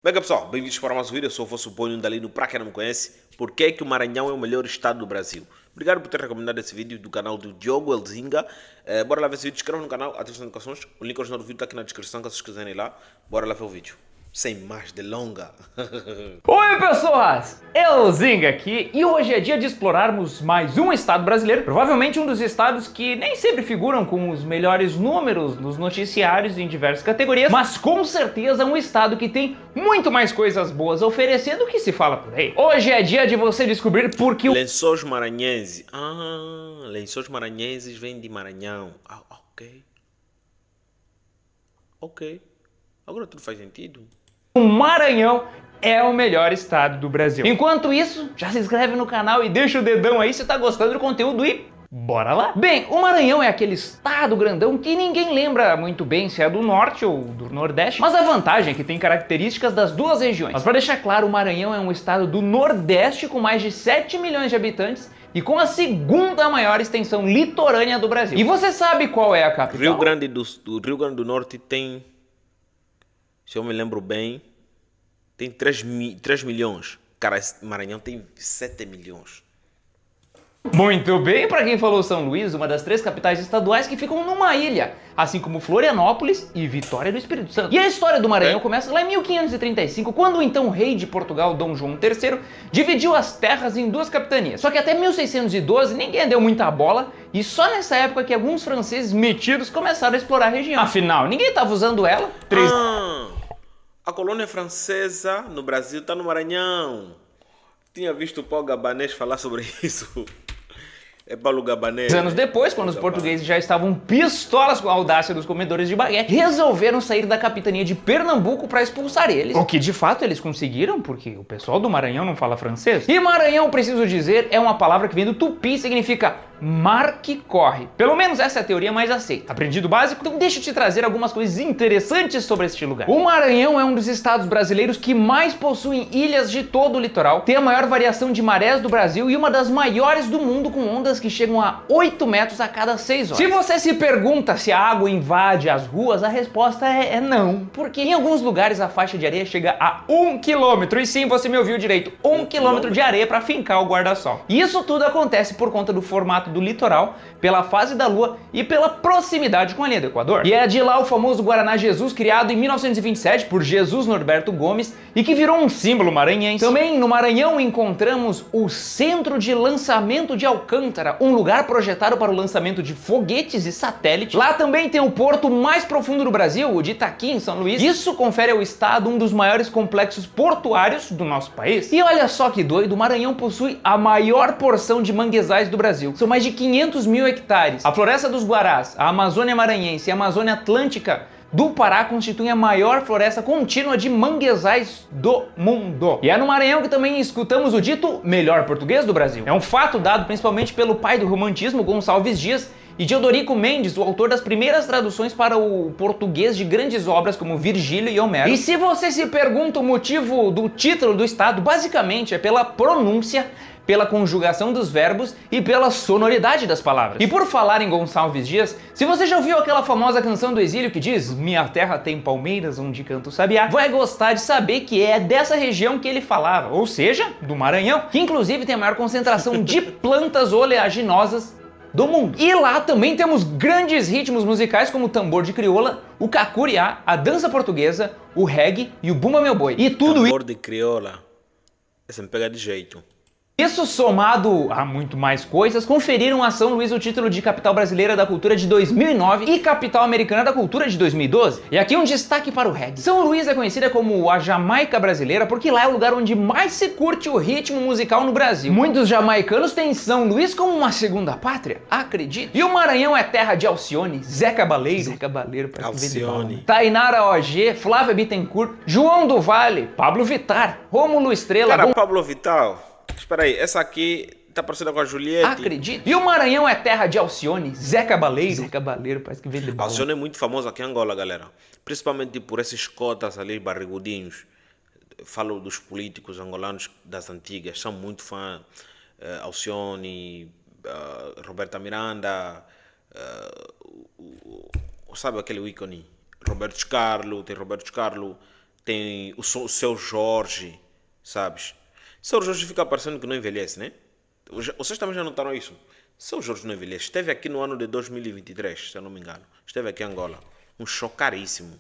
Bem, pessoal, bem-vindos para mais um vídeo. Eu sou o vosso Bonho Dalino. Para quem não me conhece, por que é que o Maranhão é o melhor estado do Brasil? Obrigado por ter recomendado esse vídeo do canal do Diogo Elzinga. Bora lá ver esse vídeo. Inscreva no canal, ative as notificações. O link original do vídeo está aqui na descrição, caso vocês quiserem ir lá. Bora lá ver o vídeo. Sem mais delonga. Oi pessoas, Elzinga aqui e hoje é dia de explorarmos mais um estado brasileiro, provavelmente um dos estados que nem sempre figuram com os melhores números nos noticiários em diversas categorias, mas com certeza um estado que tem muito mais coisas boas a oferecer do que se fala por aí. Hoje é dia de você descobrir por que o Lençóis Maranhenses. Lençóis Maranhenses vêm de Maranhão. Ok. Ok. Agora tudo faz sentido. Maranhão é o melhor estado do Brasil. Enquanto isso, já se inscreve no canal e deixa o dedão aí se tá gostando do conteúdo e bora lá! Bem, o Maranhão é aquele estado grandão que ninguém lembra muito bem se é do norte ou do nordeste, mas a vantagem é que tem características das duas regiões. Mas para deixar claro, o Maranhão é um estado do nordeste com mais de 7 milhões de habitantes e com a segunda maior extensão litorânea do Brasil. E você sabe qual é a capital? Do Rio Grande do Norte tem, se eu me lembro bem, tem 3 milhões. Cara, esse Maranhão tem 7 milhões. Muito bem, para quem falou São Luís, uma das 3 capitais estaduais que ficam numa ilha, assim como Florianópolis e Vitória do Espírito Santo. E a história do Maranhão começa lá em 1535, quando o então rei de Portugal, Dom João III, dividiu as terras em 2 capitanias. Só que até 1612 ninguém deu muita bola, e só nessa época que alguns franceses metidos começaram a explorar a região. Afinal, ninguém estava usando ela. A colônia francesa no Brasil está no Maranhão. Tinha visto o Paulo Gabanês falar sobre isso. É Paulo Gabanês. 3 anos depois, quando os portugueses já estavam pistolas com a audácia dos comedores de baguete, resolveram sair da capitania de Pernambuco para expulsar eles. O que de fato eles conseguiram, porque o pessoal do Maranhão não fala francês. E Maranhão, preciso dizer, é uma palavra que vem do tupi e significa mar que corre. Pelo menos essa é a teoria mais aceita. Aprendido básico? Então deixa eu te trazer algumas coisas interessantes sobre este lugar. O Maranhão é um dos estados brasileiros que mais possuem ilhas de todo o litoral, tem a maior variação de marés do Brasil e uma das maiores do mundo, com ondas que chegam a 8 metros a cada 6 horas. Se você se pergunta se a água invade as ruas, a resposta é não, porque em alguns lugares a faixa de areia chega a 1 quilômetro. E sim, você me ouviu direito, 1 quilômetro de areia para fincar o guarda-sol. E isso tudo acontece por conta do formato do litoral, pela fase da lua e pela proximidade com a linha do Equador. E é de lá o famoso Guaraná Jesus, criado em 1927 por Jesus Norberto Gomes e que virou um símbolo maranhense. Também no Maranhão encontramos o Centro de Lançamento de Alcântara, um lugar projetado para o lançamento de foguetes e satélites. Lá também tem o porto mais profundo do Brasil, o de Itaqui, em São Luís. Isso confere ao estado um dos maiores complexos portuários do nosso país. E olha só que doido, o Maranhão possui a maior porção de manguezais do Brasil. São mais de 500 mil hectares. A Floresta dos Guarás, a Amazônia Maranhense e a Amazônia Atlântica do Pará constituem a maior floresta contínua de manguezais do mundo. E é no Maranhão que também escutamos o dito melhor português do Brasil. É um fato dado principalmente pelo pai do romantismo, Gonçalves Dias, e de Eudorico Mendes, o autor das primeiras traduções para o português de grandes obras como Virgílio e Homero. E se você se pergunta o motivo do título do estado, basicamente é pela pronúncia, pela conjugação dos verbos e pela sonoridade das palavras. E por falar em Gonçalves Dias, se você já ouviu aquela famosa canção do exílio que diz "Minha terra tem palmeiras onde canta o sabiá", vai gostar de saber que é dessa região que ele falava, ou seja, do Maranhão, que inclusive tem a maior concentração de plantas oleaginosas do mundo. E lá também temos grandes ritmos musicais como o tambor de crioula, o cacuriá, a dança portuguesa, o reggae e o bumba meu boi. E tudo Tambor de crioula. Essa me pega de jeito. Isso, somado a muito mais coisas, conferiram a São Luís o título de Capital Brasileira da Cultura de 2009 e Capital Americana da Cultura de 2012. E aqui um destaque para o reggae. São Luís é conhecida como a Jamaica brasileira porque lá é o lugar onde mais se curte o ritmo musical no Brasil. Muitos jamaicanos têm São Luís como uma segunda pátria, acredite. E o Maranhão é terra de Alcione, Zé Cabaleiro, Alcione, Tainara OG, Flávia Bittencourt, João do Vale, Pablo Vittar, Rômulo Estrela. Cara, Pablo Vittal. Espera aí, essa aqui tá parecida com a Juliette. Acredite. E o Maranhão é terra de Alcione, Zé Cabaleiro. Zé Cabaleiro, parece que vem de balão. Alcione é muito famoso aqui em Angola, galera. Principalmente por esses cotas ali, barrigudinhos. Falo dos políticos angolanos das antigas. São muito fã. Alcione, Roberta Miranda, sabe aquele ícone? Roberto Carlos, tem Roberto Carlos. tem o Seu Jorge, sabes? Seu Jorge fica parecendo que não envelhece, né? Vocês também já notaram isso? Seu Jorge não envelhece. Esteve aqui no ano de 2023, se eu não me engano. Esteve aqui em Angola. Um show caríssimo.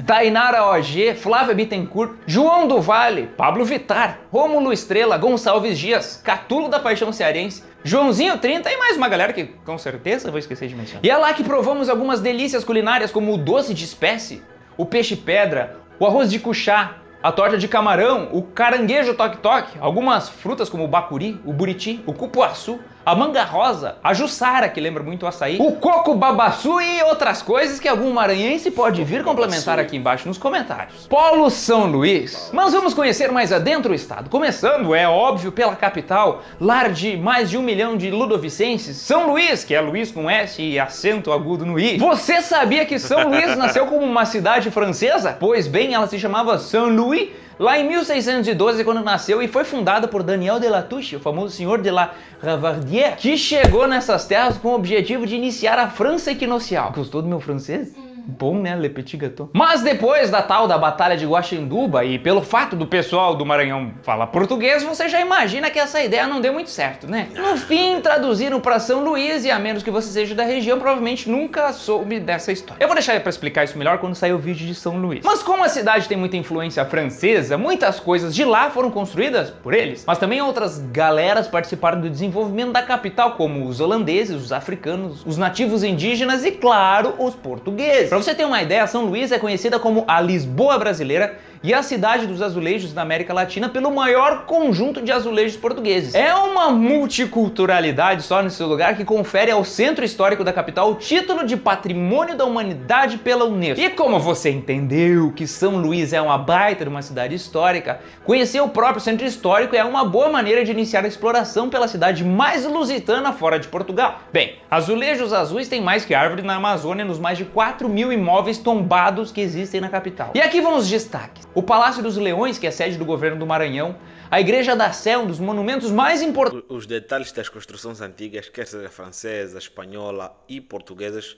Tainara OG, Flávia Bittencourt, João do Vale, Pablo Vittar, Rômulo Estrela, Gonçalves Dias, Catulo da Paixão Cearense, Joãozinho 30 e mais uma galera que com certeza eu vou esquecer de mencionar. E é lá que provamos algumas delícias culinárias como o doce de espécie, o peixe pedra, o arroz de cuchá, a torta de camarão, o caranguejo toque-toque, algumas frutas como o bacuri, o buriti, o cupuaçu, a manga rosa, a jussara, que lembra muito o açaí, o coco babaçu e outras coisas que algum maranhense pode vir complementar aqui embaixo nos comentários. Polo São Luís. Mas vamos conhecer mais adentro o estado. Começando, é óbvio, pela capital, lar de mais de 1 milhão de ludovicenses, São Luís, que é Luís com S e acento agudo no I. Você sabia que São Luís nasceu como uma cidade francesa? Pois bem, ela se chamava Saint-Louis, lá em 1612, quando nasceu, e foi fundada por Daniel de Latouche, o famoso senhor de la Ravardière, que chegou nessas terras com o objetivo de iniciar a França equinocial. Gostou do meu francês? Bom, né? Le petit gâteau. Mas depois da tal da Batalha de Guaxinduba, e pelo fato do pessoal do Maranhão falar português, você já imagina que essa ideia não deu muito certo, né? No fim, traduziram para São Luís, e a menos que você seja da região, provavelmente nunca soube dessa história. Eu vou deixar para explicar isso melhor quando sair o vídeo de São Luís. Mas como a cidade tem muita influência francesa, muitas coisas de lá foram construídas por eles. Mas também outras galeras participaram do desenvolvimento da capital, como os holandeses, os africanos, os nativos indígenas e, claro, os portugueses. Para você ter uma ideia, São Luís é conhecida como a Lisboa brasileira e a cidade dos azulejos da América Latina pelo maior conjunto de azulejos portugueses. É uma multiculturalidade só nesse lugar que confere ao centro histórico da capital o título de Patrimônio da Humanidade pela Unesco. E como você entendeu que São Luís é uma baita de uma cidade histórica, conhecer o próprio centro histórico é uma boa maneira de iniciar a exploração pela cidade mais lusitana fora de Portugal. Bem, azulejos azuis tem mais que árvore na Amazônia nos mais de 4 mil imóveis tombados que existem na capital. E aqui vão os destaques. O Palácio dos Leões, que é sede do governo do Maranhão, a Igreja da Sé, um dos monumentos mais importantes. Os detalhes das construções antigas, quer seja francesa, espanhola e portuguesas,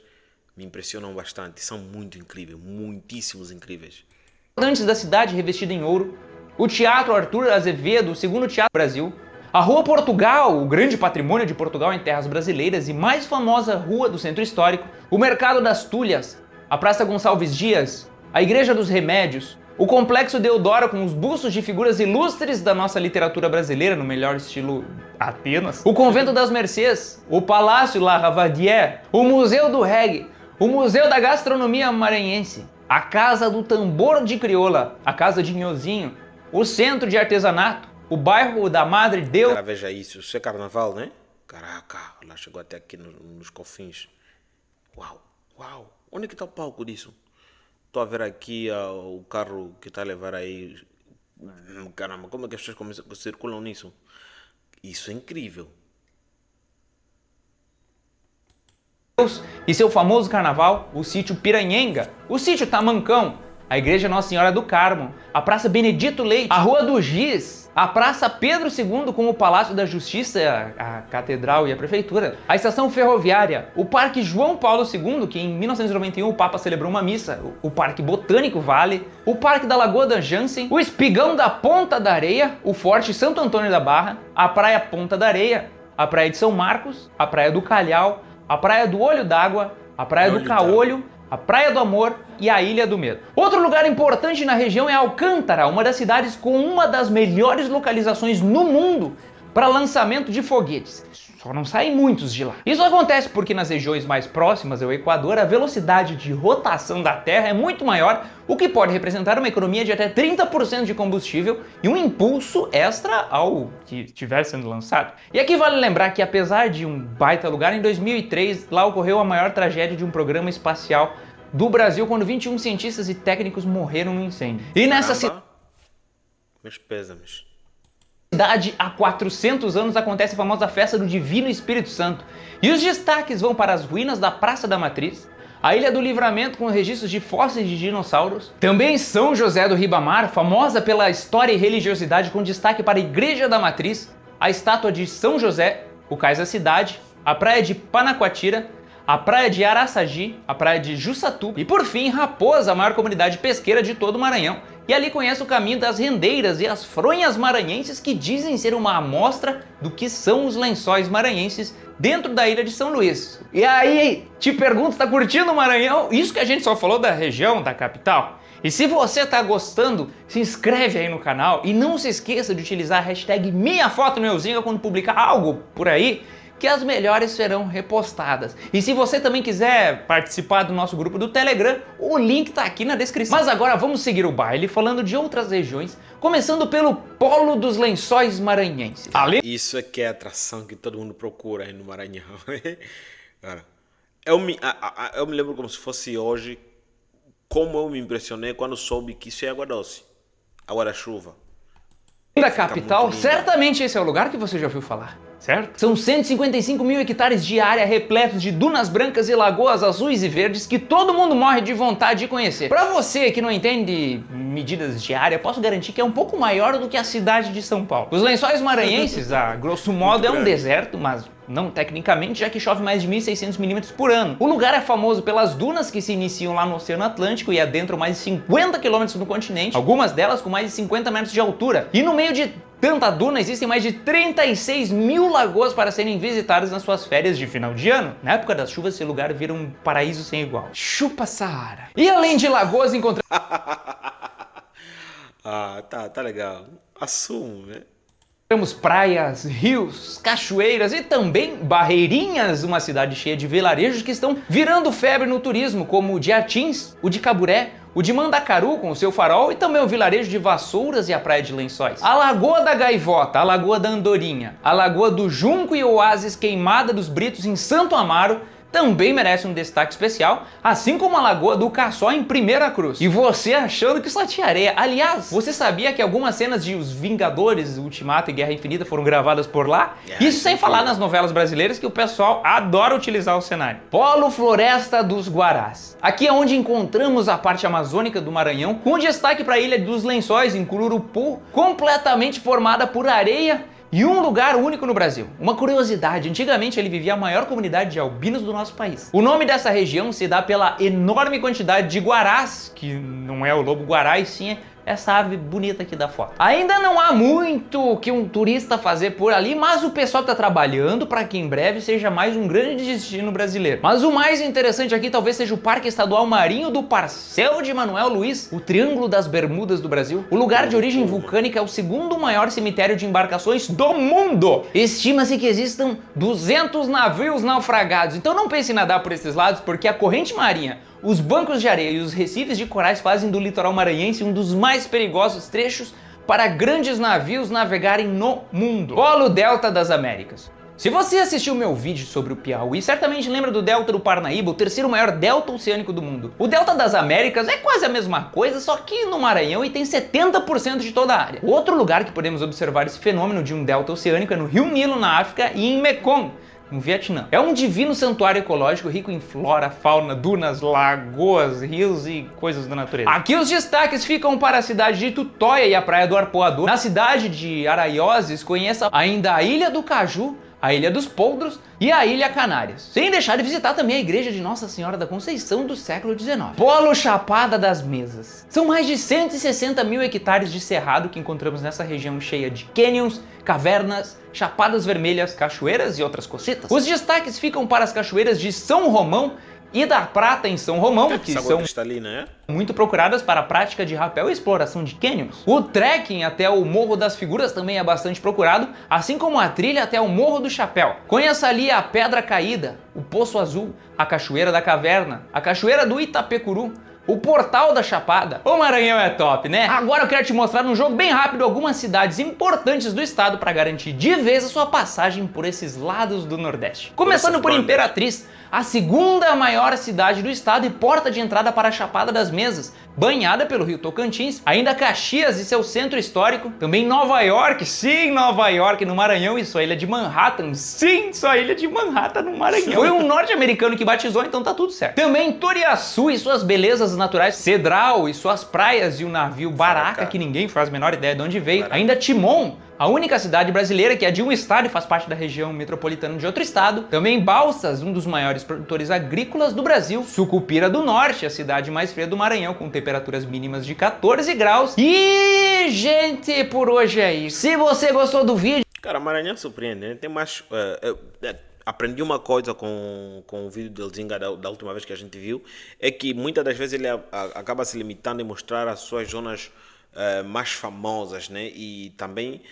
me impressionam bastante. São muito incríveis, muitíssimos incríveis. Antes da cidade revestida em ouro, o Teatro Arthur Azevedo, o segundo teatro do Brasil, a Rua Portugal, o grande patrimônio de Portugal em terras brasileiras e mais famosa rua do centro histórico, o Mercado das Tulhas, a Praça Gonçalves Dias, a Igreja dos Remédios, o Complexo Deodoro com os bustos de figuras ilustres da nossa literatura brasileira, no melhor estilo Atenas, o Convento das Mercês, o Palácio La Ravadière, o Museu do Reggae, o Museu da Gastronomia Maranhense, a Casa do Tambor de Crioula, a Casa de Nhozinho, o Centro de Artesanato, o bairro da Madre Deus. Cara, veja isso, isso é carnaval, né? Caraca, ela chegou até aqui nos cofins. Uau, uau, onde é que está o palco disso? Estou a ver aqui o carro que está a levar aí. Caramba, como é que as pessoas circulam nisso? Isso é incrível. E seu famoso carnaval, o sítio Piranhenga, o sítio Tamancão, a Igreja Nossa Senhora do Carmo, a Praça Benedito Leite, a Rua do Giz, a Praça Pedro II com o Palácio da Justiça, a Catedral e a Prefeitura, a Estação Ferroviária, o Parque João Paulo II, que em 1991 o Papa celebrou uma missa, o Parque Botânico Vale, o Parque da Lagoa da Jansen, o Espigão da Ponta da Areia, o Forte Santo Antônio da Barra, a Praia Ponta da Areia, a Praia de São Marcos, a Praia do Calhau, a Praia do Olho d'Água, a Praia do Caolho, a Praia do Amor e a Ilha do Medo. Outro lugar importante na região é Alcântara, uma das cidades com uma das melhores localizações no mundo para lançamento de foguetes. Só não saem muitos de lá. Isso acontece porque nas regiões mais próximas ao Equador, a velocidade de rotação da Terra é muito maior, o que pode representar uma economia de até 30% de combustível e um impulso extra ao que estiver sendo lançado. E aqui vale lembrar que, apesar de um baita lugar, em 2003 lá ocorreu a maior tragédia de um programa espacial do Brasil, quando 21 cientistas e técnicos morreram no incêndio. E nessa cidade... Meus pêsames. Há 400 anos acontece a famosa festa do Divino Espírito Santo. E os destaques vão para as ruínas da Praça da Matriz, a Ilha do Livramento com registros de fósseis de dinossauros, também São José do Ribamar, famosa pela história e religiosidade com destaque para a Igreja da Matriz, a estátua de São José, o cais da cidade, a praia de Panacoatira, a praia de Araçagi, a praia de Jussatu e, por fim, Raposa, a maior comunidade pesqueira de todo o Maranhão. E ali conhece o caminho das rendeiras e as fronhas maranhenses, que dizem ser uma amostra do que são os lençóis maranhenses dentro da ilha de São Luís. E aí, te pergunto, tá curtindo o Maranhão? Isso que a gente só falou da região, da capital? E se você tá gostando, se inscreve aí no canal e não se esqueça de utilizar a hashtag #MinhaFotoMeuzinga quando publicar algo por aí, que as melhores serão repostadas. E se você também quiser participar do nosso grupo do Telegram, o link tá aqui na descrição. Mas agora vamos seguir o baile falando de outras regiões, começando pelo Polo dos Lençóis Maranhenses. Isso é que é a atração que todo mundo procura aí no Maranhão. Cara, eu me lembro como se fosse hoje, como eu me impressionei quando soube que isso é água doce, água da chuva. Da capital, certamente esse é o lugar que você já ouviu falar, certo? São 155 mil hectares de área repletos de dunas brancas e lagoas azuis e verdes que todo mundo morre de vontade de conhecer. Pra você que não entende medidas de área, posso garantir que é um pouco maior do que a cidade de São Paulo. Os Lençóis Maranhenses, a grosso modo, é um deserto, mas não tecnicamente, já que chove mais de 1.600 milímetros por ano. O lugar é famoso pelas dunas que se iniciam lá no Oceano Atlântico e adentram mais de 50 quilômetros no continente, algumas delas com mais de 50 metros de altura. E no meio de tanta duna, existem mais de 36 mil lagoas para serem visitadas nas suas férias de final de ano. Na época das chuvas, esse lugar vira um paraíso sem igual. Chupa Saara. E além de lagoas, encontramos... tá legal. Assumo, né? Temos praias, rios, cachoeiras e também Barreirinhas, uma cidade cheia de vilarejos que estão virando febre no turismo, como o de Atins, o de Caburé, o de Mandacaru com o seu farol e também o vilarejo de Vassouras e a praia de Lençóis. A Lagoa da Gaivota, a Lagoa da Andorinha, a Lagoa do Junco e o Oásis Queimada dos Britos em Santo Amaro também merece um destaque especial, assim como a Lagoa do Caçó em Primeira Cruz. E você achando que só tinha areia. Aliás, você sabia que algumas cenas de Os Vingadores, Ultimato e Guerra Infinita foram gravadas por lá? Isso sem falar nas novelas brasileiras, que o pessoal adora utilizar o cenário. Polo Floresta dos Guarás. Aqui é onde encontramos a parte amazônica do Maranhão, com destaque para a Ilha dos Lençóis, em Cururupu, completamente formada por areia e um lugar único no Brasil. Uma curiosidade, antigamente ele vivia a maior comunidade de albinos do nosso país. O nome dessa região se dá pela enorme quantidade de guarás, que não é o lobo-guará, e sim essa ave bonita aqui da foto. Ainda não há muito que um turista fazer por ali, mas o pessoal está trabalhando para que em breve seja mais um grande destino brasileiro. Mas o mais interessante aqui talvez seja o Parque Estadual Marinho do Parcel de Manuel Luiz, o Triângulo das Bermudas do Brasil. O lugar de origem vulcânica é o segundo maior cemitério de embarcações do mundo. Estima-se que existam 200 navios naufragados, então não pense em nadar por esses lados, porque a corrente marinha, os bancos de areia e os recifes de corais fazem do litoral maranhense um dos mais perigosos trechos para grandes navios navegarem no mundo. Polo Delta das Américas. Se você assistiu meu vídeo sobre o Piauí, certamente lembra do Delta do Parnaíba, o terceiro maior delta oceânico do mundo. O Delta das Américas é quase a mesma coisa, só que no Maranhão, e tem 70% de toda a área. Outro lugar que podemos observar esse fenômeno de um delta oceânico é no Rio Nilo, na África, e em Mekong, no Vietnã. É um divino santuário ecológico rico em flora, fauna, dunas, lagoas, rios e coisas da natureza. Aqui os destaques ficam para a cidade de Tutóia e a praia do Arpoador. Na cidade de Araioses, conheça ainda a Ilha do Caju, a Ilha dos Poldros e a Ilha Canárias. Sem deixar de visitar também a igreja de Nossa Senhora da Conceição do século XIX. Polo Chapada das Mesas. São mais de 160 mil hectares de cerrado que encontramos nessa região cheia de canyons, cavernas, chapadas vermelhas, cachoeiras e outras cositas. Os destaques ficam para as cachoeiras de São Romão e da Prata em São Romão, que são muito procuradas para a prática de rapel e exploração de cânions. O trekking até o Morro das Figuras também é bastante procurado, assim como a trilha até o Morro do Chapéu. Conheça ali a Pedra Caída, o Poço Azul, a Cachoeira da Caverna, a Cachoeira do Itapecuru, o Portal da Chapada. O Maranhão é top, né? Agora eu quero te mostrar num jogo bem rápido algumas cidades importantes do estado para garantir de vez a sua passagem por esses lados do Nordeste. Começando por Imperatriz, a segunda maior cidade do estado e porta de entrada para a Chapada das Mesas, banhada pelo rio Tocantins, ainda Caxias e seu centro histórico, também Nova York, sim, Nova York no Maranhão e sua ilha de Manhattan, sim, sua ilha de Manhattan no Maranhão. Foi um norte-americano que batizou, então tá tudo certo. Também Turiaçu e suas belezas naturais, Cedral e suas praias e o navio Baraca, que ninguém faz a menor ideia de onde veio, ainda Timon, a única cidade brasileira que é de um estado e faz parte da região metropolitana de outro estado. Também Balsas, um dos maiores produtores agrícolas do Brasil. Sucupira do Norte, a cidade mais fria do Maranhão, com temperaturas mínimas de 14 graus. E, gente, por hoje é isso. Se você gostou do vídeo... Cara, Maranhão surpreende, né? Tem mais... aprendi uma coisa com o vídeo do Elzinga da última vez que a gente viu, é que muitas das vezes ele acaba se limitando em mostrar as suas zonas mais famosas, né? E também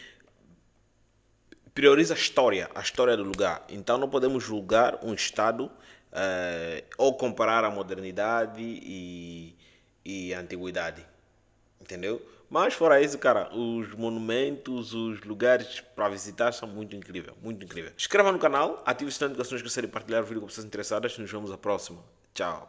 prioriza a história do lugar. Então não podemos julgar um estado ou comparar a modernidade e a antiguidade, entendeu? Mas fora isso, cara, os monumentos, os lugares para visitar são muito incríveis, muito incríveis. Inscreva no canal, ative o sininho de notificações, que eu partilhar o vídeo com pessoas interessadas. Nos vemos na próxima. Tchau.